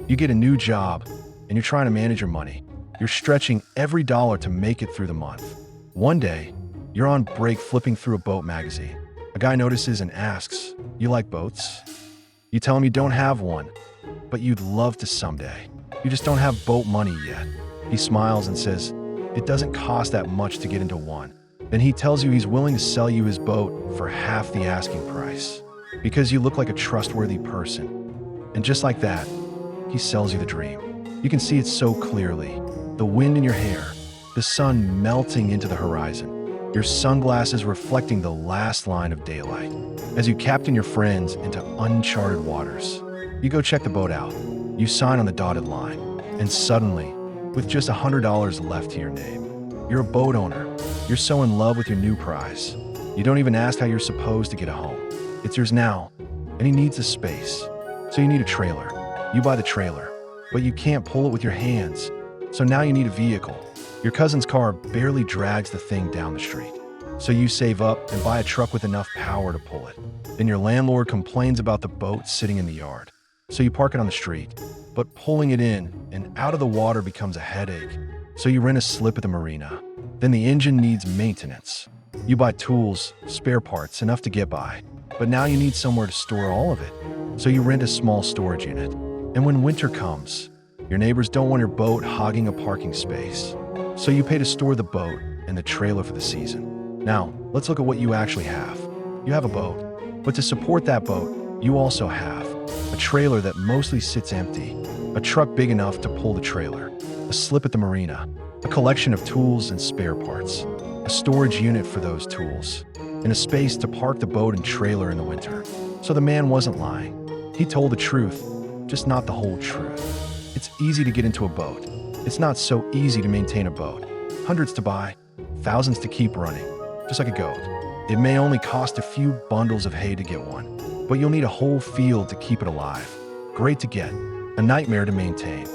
You get a new job, and you're trying to manage your money. You're stretching every dollar to make it through the month. One day, you're on break flipping through a boat magazine. A guy notices and asks, "You like boats?" You tell him you don't have one, but you'd love to someday. You just don't have boat money yet. He smiles and says, "It doesn't cost that much to get into one." Then he tells you he's willing to sell you his boat for half the asking price because you look like a trustworthy person. And just like that, he sells you the dream. You can see it so clearly. The wind in your hair, the sun melting into the horizon, your sunglasses reflecting the last line of daylight. As you captain your friends into uncharted waters, you go check the boat out. You sign on the dotted line, and suddenly, with just $100 left to your name, you're a boat owner. You're so in love with your new prize. You don't even ask how you're supposed to get a home. It's yours now, and he needs the space. So you need a trailer. You buy the trailer, but you can't pull it with your hands. So now you need a vehicle. Your cousin's car barely drags the thing down the street. So you save up and buy a truck with enough power to pull it. Then your landlord complains about the boat sitting in the yard. So you park it on the street. But pulling it in and out of the water becomes a headache. So you rent a slip at the marina. Then the engine needs maintenance. You buy tools, spare parts, enough to get by. But now you need somewhere to store all of it. So you rent a small storage unit. And when winter comes, your neighbors don't want your boat hogging a parking space. So you pay to store the boat and the trailer for the season. Now, let's look at what you actually have. You have a boat. But to support that boat, you also have a trailer that mostly sits empty, a truck big enough to pull the trailer, a slip at the marina, a collection of tools and spare parts, a storage unit for those tools, and a space to park the boat and trailer in the winter. So the man wasn't lying. He told the truth, just not the whole truth. It's easy to get into a boat. It's not so easy to maintain a boat. Hundreds to buy, thousands to keep running, just like a goat. It may only cost a few bundles of hay to get one, but you'll need a whole field to keep it alive. Great to get, a nightmare to maintain.